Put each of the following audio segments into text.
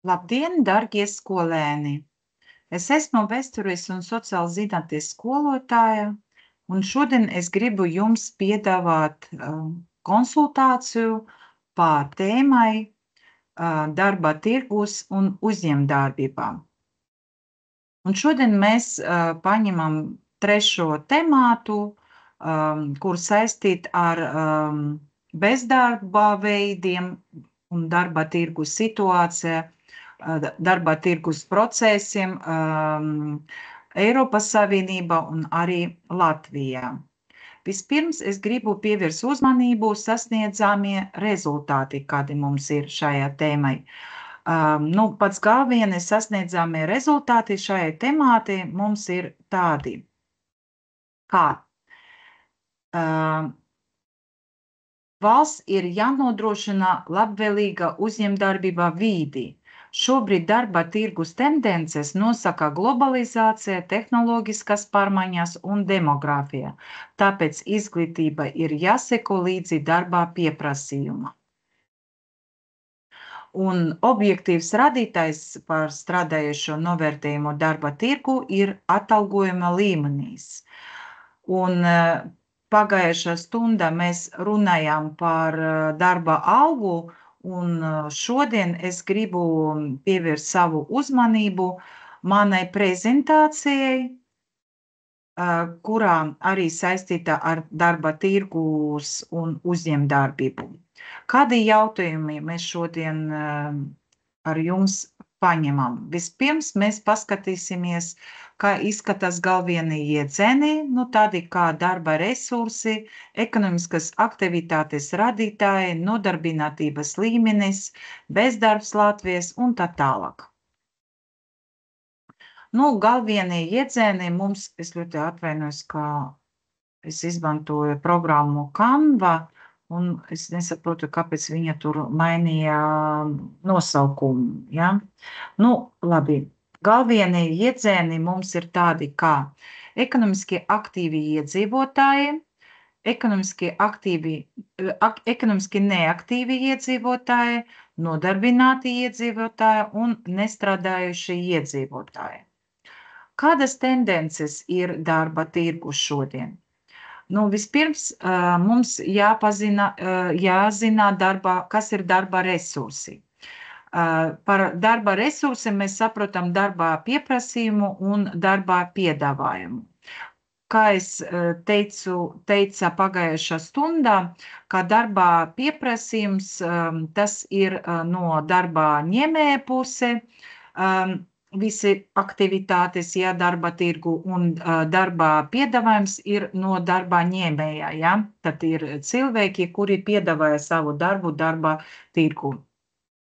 Labdien, darbie skolēni! Es esmu vēstures un sociālas zinātnes skolotāja, un šodien es gribu jums piedāvāt konsultāciju par tēmai darba tirgus un uzņēmējdarbībām. Un šodien mēs paņemam trešo temātu, kur saistīt ar bezdarba veidiem un darba tirgus situācija, darba tirgus procesiem Eiropas Savienībā un arī Latvijā. Vispirms es gribu pievērst uzmanību sasniedzamie rezultāti, kādi mums ir šajā tēmai. Pats galvenais sasniedzamie rezultāti šajā temātī mums ir tādi, kā valsts ir jānodrošina labvēlīga uzņēmējdarbība vīdi. Šobrīd darba tirgus tendences nosaka globalizācija, tehnoloģiskas pārmaiņas un demogrāfija, tāpēc izglītība ir jāseko līdzi darba pieprasījuma. Un objektīvs rādītājs par strādājošo novērtējumu darba tirgu ir atalgojuma līmenīs. Un pagājušā stundā mēs runājām par darba algu, un šodien es gribu pievērst savu uzmanību manai prezentācijai, kurā arī saistīta ar darba tirgus un uzņēmējdarbību. Kādi jautājumi mēs šodien ar jums paņemam? Vispirms mēs paskatīsimies, kā izskatās galvenie iedzieni, tādi kā darba resursi, ekonomiskas aktivitātes radītāji, nodarbinātības līmenis, bezdarbs Latvijas un tā tālāk. Galvenie iedzieni mums, es ļoti atvainojos, ka es izmantoju programmu Canva, un es nesaprotu, kāpēc viņa tur mainīja nosaukumu. Ja? Labi. Galvenie iedzieni mums ir tādi kā ekonomiski aktīvi iedzīvotāji, ekonomiski neaktīvi iedzīvotāji, nodarbināti iedzīvotāji un nestrādājušie iedzīvotāji. Kādas tendences ir darba tirgus šodien? Vispirms mums jāzina, kas ir darba resursi. Par darba resursiem mēs saprotam darba pieprasījumu un darba piedāvājumu. Kā es teicu pagājušā stundā, ka darba pieprasījums tas ir no darba ņēmēja puse, visi aktivitātes, darba tirgu, un darba piedāvājums ir no darba ņēmēja. Tad ir cilvēki, kuri piedāvāja savu darbu darba tirgu.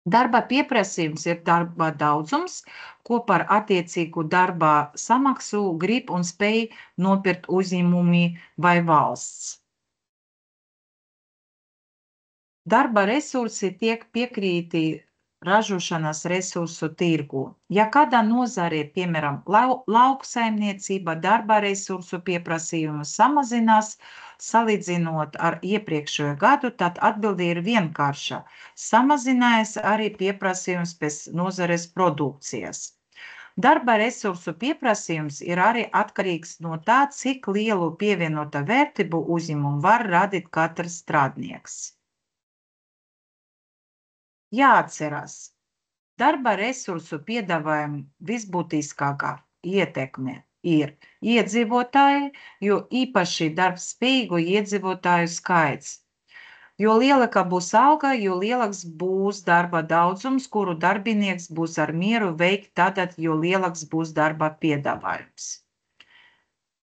Darba pieprasījums ir darba daudzums, ko par attiecīgu darba samaksu grib un spēj nopirkt uzņēmumi vai valsts. Darba resursi tiek piekrīti ražošanas resursu tirgu. Ja kādā nozarē, piemēram, lauksaimniecība, darba resursu pieprasījums samazinās, salīdzinot ar iepriekšējo gadu, tad atbilde ir vienkārša. Samazinājas arī pieprasījums pēc nozares produkcijas. Darba resursu pieprasījums ir arī atkarīgs no tā, cik lielu pievienoto vērtību uzņēmumu var radīt katrs strādnieks. Jāatcerās, darba resursu piedāvājuma visbūtiskākā ietekme ir iedzīvotāji, jo īpaši darbspējīgu iedzīvotāju skaits. Jo lielāka būs alga, jo lielāks būs darba daudzums, kuru darbinieks būs ar mieru veikt, tātad, jo lielāks būs darba piedāvājums.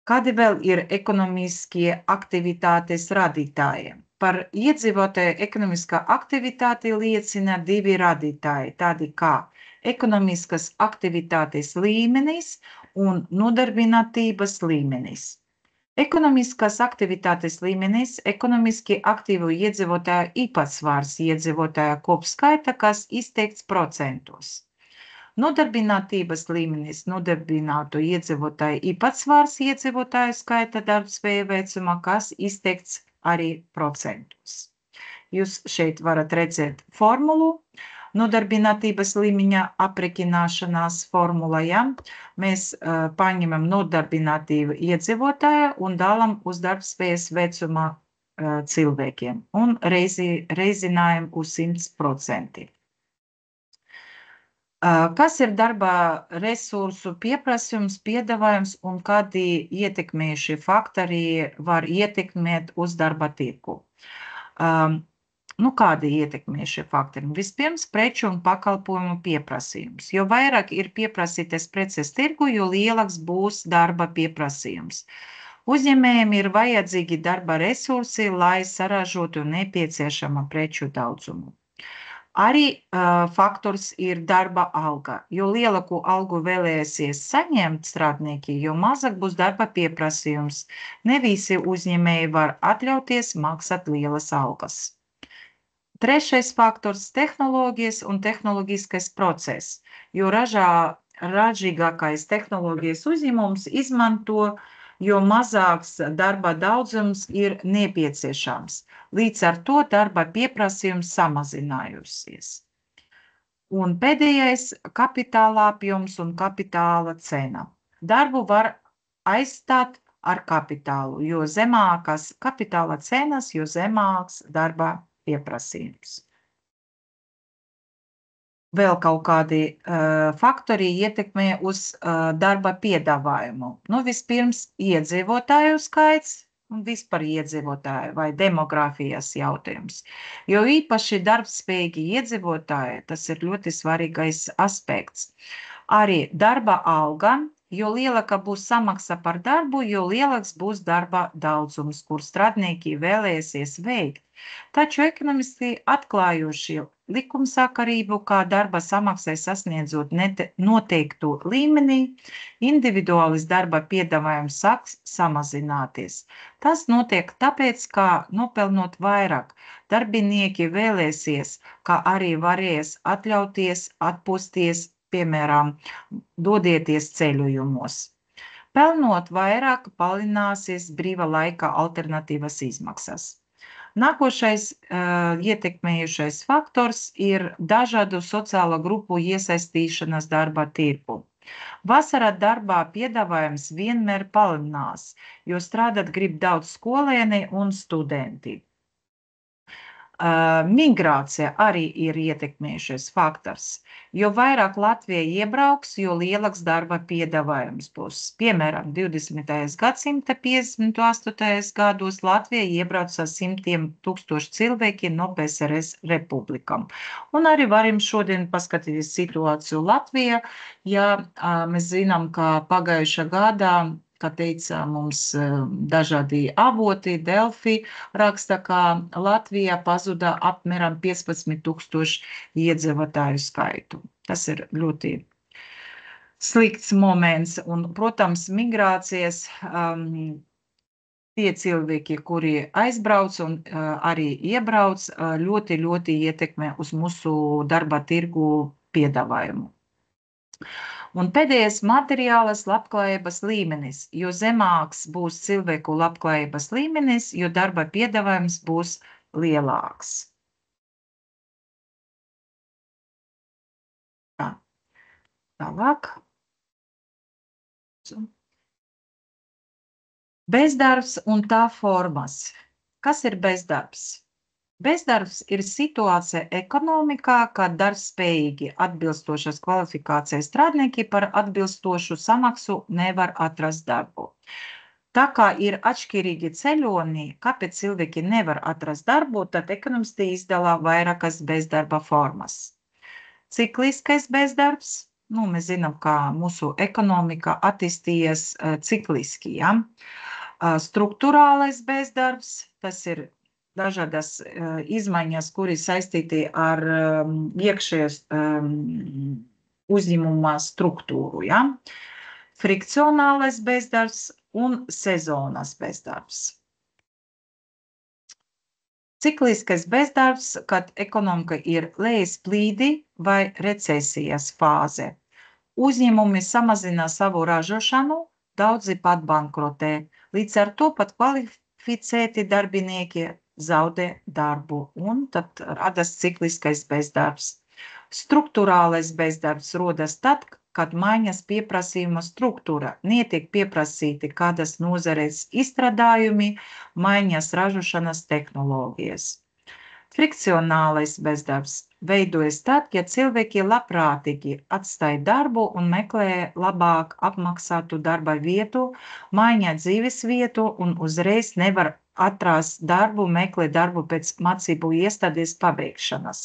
Kādi vēl ir ekonomiskie aktivitātes radītāji? Par iedzīvotāju ekonomiskā aktivitāte liecina divi radītāji, tādi kā ekonomiskas aktivitātes līmenis un nodarbinātības līmenis. Ekonomiskās aktivitātes līmenis ekonomiski aktīvu iedzīvotāju īpatsvars iedzīvotāju kopskaita, kas izteikts procentos. Nodarbinātības līmenis nodarbinātu iedzīvotāju īpatsvars iedzīvotāju skaita darbspēja vecumā, kas izteikts arī procentos. Jūs šeit varat redzēt formulu. Nodarbinātības līmeņa aprēķināšanās formula, ja? Mēs paņemam nodarbinātību iedzīvotāju un dalām uz darbspējas vecuma cilvēkiem un reizinājam uz 100%. Kas ir darba resursu pieprasījums, piedāvājums un kādi ietekmējušie faktori var ietekmēt uz darba tirgu? Kādi ietekmējušie faktori? Vispirms preču un pakalpojumu pieprasījums. Jo vairāk ir pieprasītas preces tirgu, jo lielāks būs darba pieprasījums. Uzņēmējiem ir vajadzīgi darba resursi, lai saražotu nepieciešama preču daudzumu. Arī faktors ir darba alga. Jo lielāku algu vēlēsies saņemt strādnieki, jo mazāk būs darba pieprasījums. Ne visi uzņēmēji var atļauties maksāt lielas algas. Trešais faktors - tehnoloģijas un tehnoloģiskais process. Jo ražīgākais tehnoloģijas uzņēmums izmanto, jo mazāks darba daudzums ir nepieciešams. Līdz ar to darba pieprasījums samazinājusies. Un pēdējais - kapitāla apjoms un kapitāla cena. Darbu var aizstāt ar kapitālu, jo zemākas kapitāla cenas, jo zemāks darba pieprasījums. Vēl kaut kādi faktori ietekmē uz darba piedāvājumu. Vispirms iedzīvotāju skaits un vispār iedzīvotāju vai demogrāfijas jautājums. Jo īpaši darbspējīgi iedzīvotāji, tas ir ļoti svarīgais aspekts. Arī darba alga, jo lielāka būs samaksa par darbu, jo lielāks būs darba daudzums, kur strādnieki vēlēsies veikt. Taču ekonomiski atklājoši likumsakarību, kā darba samaksai sasniedzot noteiktu līmenī, individuālis darba piedāvājums sāks samazināties. Tas notiek tāpēc, ka nopelnot vairāk, darbinieki vēlēsies, kā arī varēs atļauties atpūsties, piemēram, dodieties ceļojumos. Pelnot vairāk, palielināsies brīva laika alternatīvas izmaksas. Nākošais ietekmējušais faktors ir dažādu sociālo grupu iesaistīšanās darba tirgu. Vasarā darbā piedāvājums vienmēr palielinās, jo strādāt grib daudz skolēni un studenti. Migrācija arī ir ietekmējušais faktors, jo vairāk Latvija iebrauks, jo lielāks darba piedāvājums būs. Piemēram, 20. gadsimta 58. gados Latvija iebrauca 100 000 cilvēki no PSRS republikām. Un arī varam šodien paskatīties situāciju Latvijā, ja mēs zinām, ka pagājušā gadā, kā teica mums dažādi avoti, Delfi raksta, ka Latvijā pazuda apmēram 15 000 iedzīvotāju skaitu. Tas ir ļoti slikts moments. Un, protams, migrācijas tie cilvēki, kuri aizbrauc un arī iebrauc, ļoti ietekmē uz mūsu darba tirgu piedāvājumu. Un pēdējais - materiālas labklājības līmenis, jo zemāks būs cilvēku labklājības līmenis, jo darba piedāvājums būs lielāks. Tālāk. Bezdarbs un tā formas. Kas ir bezdarbs? Bezdarbs ir situācija ekonomikā, kad darbspējīgi atbilstošas kvalifikācijas strādnieki par atbilstošu samaksu nevar atrast darbu. Tā kā ir atšķirīgi ceļoni, kāpēc cilvēki nevar atrast darbu, tad ekonomisti izdala vairākas bezdarba formas. Cikliskais bezdarbs, mēs zinām, kā mūsu ekonomika attīstījies cikliski, ja? Struktūrālais bezdarbs, tas ir dažādas izmaiņas, kuri saistīti ar iekšējās uzņēmuma struktūru. Ja? Frikcionālais bezdarbs un sezonas bezdarbs. Cikliskais bezdarbs, kad ekonomika ir lejasplīdi vai recesijas fāze. Uzņēmumi samazina savu ražošanu, daudzi pat bankrotē. Līdz ar to pat kvalificēti darbinieki zaudē darbu, un tad radas cikliskais bezdarbs. Strukturālais bezdarbs rodas tad, kad maiņas pieprasījuma struktūra, netiek pieprasīti kādas nozares izstrādājumi, maiņas ražošanas tehnoloģijas. Frikcionālais bezdarbs veidojas tad, ja cilvēki labprātīgi atstāja darbu un meklē labāk apmaksātu darba vietu, maiņā dzīves vietu un uzreiz nevar atrast darbu, meklē darbu pēc mācību iestādes pabeigšanas.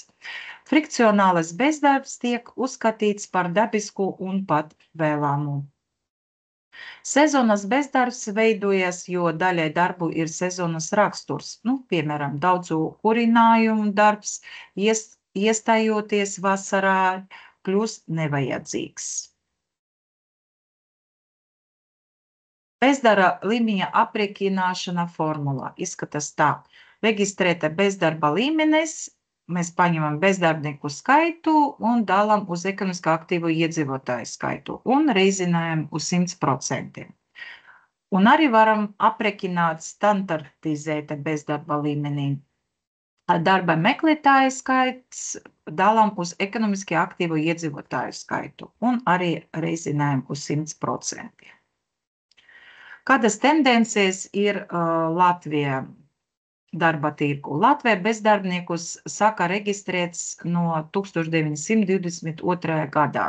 Frikcionālais bezdarbs tiek uzskatīts par dabisku un pat vēlamu. Sezonas bezdarbs veidojas, jo daļai darbu ir sezonas raksturs, piemēram, daudzu kurinājumu darbs, iestājoties vasarā, kļūst nevajadzīgs. Bezdarba līmeņa aprēķināšana formula izskatās tā. Reģistrēta bezdarba līmenis, mēs paņemam bezdarbnieku skaitu un dalām uz ekonomiski aktīvu iedzīvotāju skaitu un reizinājam uz 100%. Un arī varam aprēķināt standartizēta bezdarba līmenī. Darba meklētāju skaits dalām uz ekonomiski aktīvu iedzīvotāju skaitu un arī reizinājam uz 100%. Kādas tendences ir Latvijā darba tirgu? Latvijā bezdarbniekus sāka reģistrēts no 1922. gadā.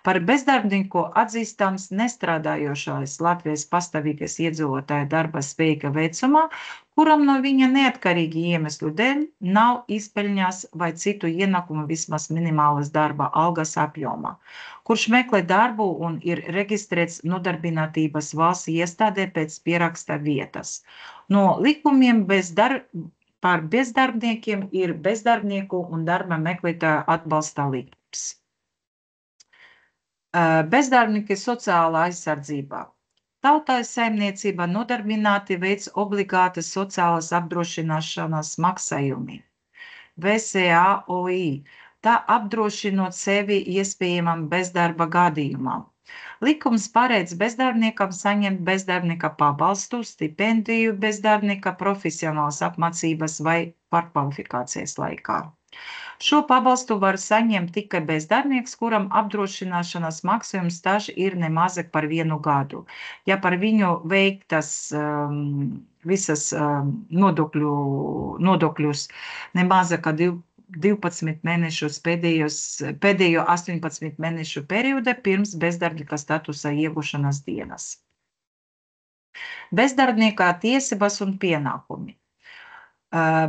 Par bezdarbnieku atzīstams nestrādājošais Latvijas pastāvīgais iedzīvotāja darba spējīga vecumā, kuram no viņa neatkarīgi iemeslu dēļ nav izpeļņās vai citu ienākumu vismaz minimālas darba algas apjomā, kurš meklē darbu un ir reģistrēts Nodarbinātības valsts iestādē pēc pieraksta vietas. No likumiem par bezdarbniekiem ir bezdarbnieku un darba meklētāju atbalsta likums. Bezdarbnieki sociālā aizsardzībā. Tautsaimniecība nodarbināti veic obligātas sociālās apdrošināšanas maksājumi. VSAOI, tā apdrošinot sevi iespējamam bezdarba gadījumam. Likums paredz bezdarbniekam saņemt bezdarbnieka pabalstu, stipendiju bezdarbnieka profesionālas apmācības vai pārkvalifikācijas laikā. Šo pabalstu var saņemt tikai bezdarbnieks, kuram apdrošināšanas maksājuma stažs ir nemazāk par 1 gadu. Ja par viņu veiktas visas nodokļus nemazāk kā 12 mēnešus pēdējo 18 mēnešu perioda pirms bezdarbnieka statusa iegūšanas dienas. Bezdarbnieka tiesības un pienākumi.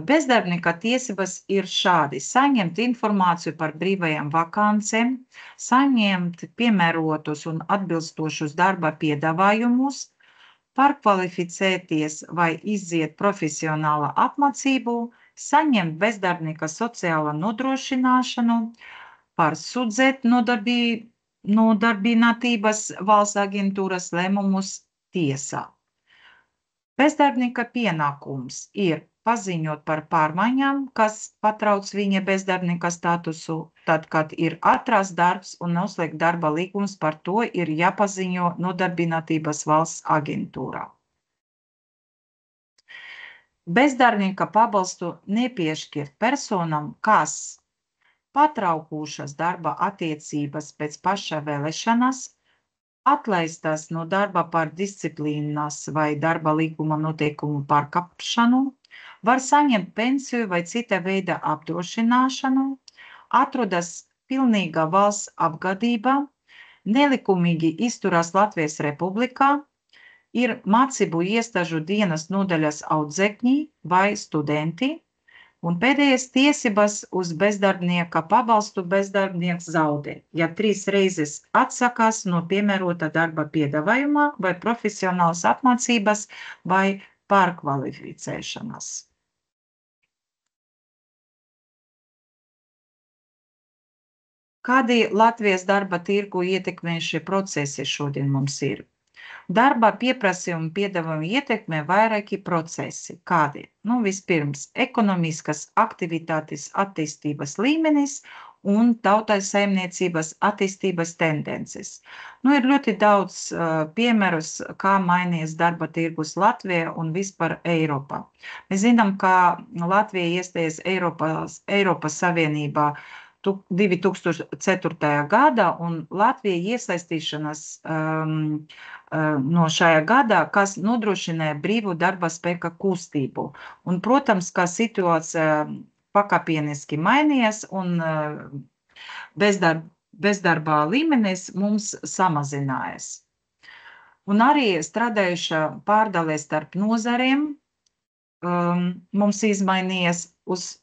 Bezdarbnieka tiesības ir šādi: saņemt informāciju par brīvajām vakancēm, saņemt piemērotus un atbilstošus darba piedāvājumus, pārkvalificēties vai iziet profesionāla apmācību, saņemt bezdarbnieka sociālo nodrošināšanu, pārsūdzēt Nodarbinātības valsts aģentūras lēmumus tiesā. Bezdarbnieka pienākums ir paziņot par pārmaiņām, kas patrauc viņa bezdarbnieka statusu. Tad, kad ir atrasts darbs un noslēgt darba līgums, par to ir jāpaziņo Nodarbinātības valsts aģentūrā. Bezdarbnieka pabalstu nepiešķirt personām, kas patraukušas darba attiecības pēc paša vēlēšanas, atlaistas no darba par disciplīnas vai darba līguma noteikumu pārkāpšanu, var saņemt pensiju vai cita veida apdrošināšanu, atrodas pilnīga valsts apgadībā, nelikumīgi izturās Latvijas Republikā, ir mācību iestāžu dienas nodaļas audzēkņi vai studenti, un pēdējais tiesības uz bezdarbnieka pabalstu bezdarbnieks zaudē, ja 3 reizes atsakās no piemērota darba piedāvājuma vai profesionālas apmācības vai pārkvalificēšanas. Kādi Latvijas darba tirgu ietekmējušie procesi šodien mums ir? Darba pieprasījuma piedāvājuma ietekmē vairāki procesi. Kādi? Vispirms, ekonomiskas aktivitātes attīstības līmenis un tautsaimniecības attīstības tendences. Ir ļoti daudz piemērus, kā mainījies darba tirgus Latvijā un vispār Eiropā. Mēs zinām, ka Latvija iestājas Eiropas Savienībā 2004. gadā, un Latvija iesaistīšanas no šajā gadā, kas nodrošināja brīvu darba spēka kustību. Un, protams, ka situācija pakāpeniski mainījās, un bezdarbā līmenis mums samazinājās. Un arī strādājuša pārdalē starp nozarēm mums izmainījās uz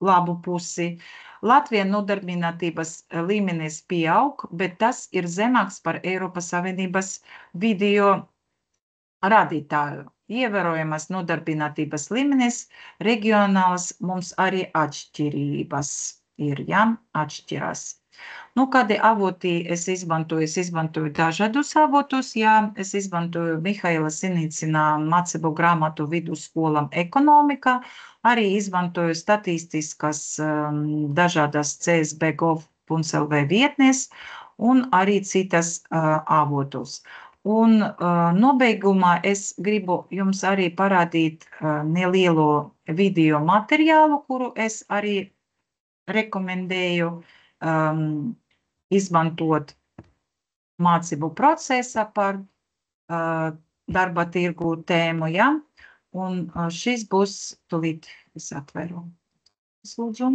labu pusi. Latvijā nodarbinātības līmenis pieaug, bet tas ir zemāks par Eiropas Savienības vidējo rādītāju. Ievērojamas nodarbinātības līmenis, reģionāls mums arī atšķirības ir, ja, atšķirās. Nu, kādi avoti es izmantoju dažādus avotus, ja, es izmantoju Mihaila Sinicina mācību grāmatu vidusskolam ekonomika, arī izmantoju statistiskas dažādas csb.gov.lv vietnes un arī citas avotus. Un nobeigumā es gribu jums arī parādīt nelielo video materiālu, kuru es arī rekomendēju izmantot mācību procesā par darba tirgu tēmu, ja? Un šis būs, tūlīt es atveru. Lūdzu.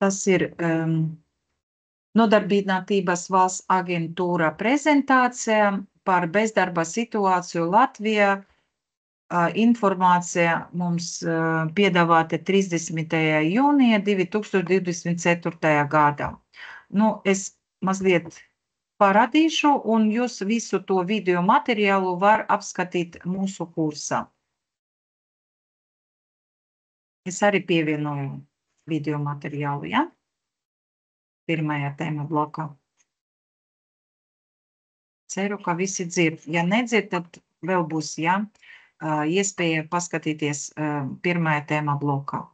Tas ir Nodarbinātības valsts aģentūra prezentācija par bezdarba situāciju Latvijā. Informācija mums piedāvāta 30. jūnija 2024. gadā. Nu, es mazliet parādīšu, un jūs visu to video materiālu var apskatīt mūsu kursā. Es arī pievienoju video materiālu, ja? Pirmajā tēma blokā. Ceru, ka visi dzird. Ja nedzird, tad vēl būs, ja, iespēja paskatīties pirmajā tēma blokā.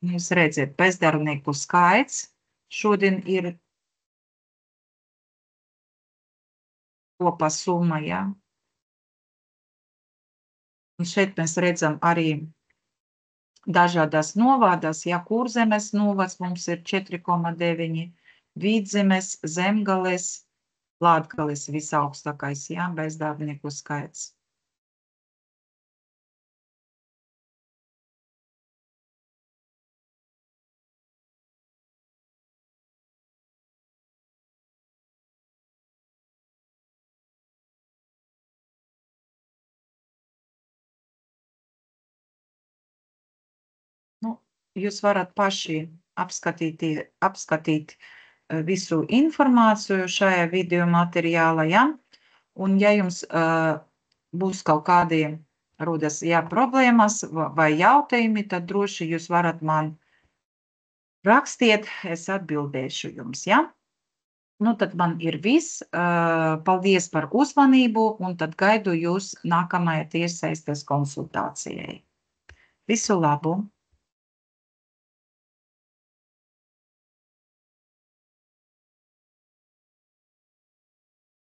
Jūs redzat, bezdarbnieku skaits šodien ir kopā summa, ja. Un šeit mēs redzam arī dažādas novādas, ja Kurzemes novads mums ir 4,9, Vidzemes, Zemgales, Latgales visaugstākais, ja, bezdarbnieku skaits. Nu, jūs varat paši apskatīt visu informāciju šajā video materiālā, ja? Un ja jums būs kaut kādi rodas, ja, problēmas vai jautājumi, tad droši jūs varat man rakstiet, es atbildēšu jums, ja? Nu, tad man ir viss. Paldies par uzmanību, un tad gaidu jūs nākamajai tiešsaistes konsultācijai. Visu labu!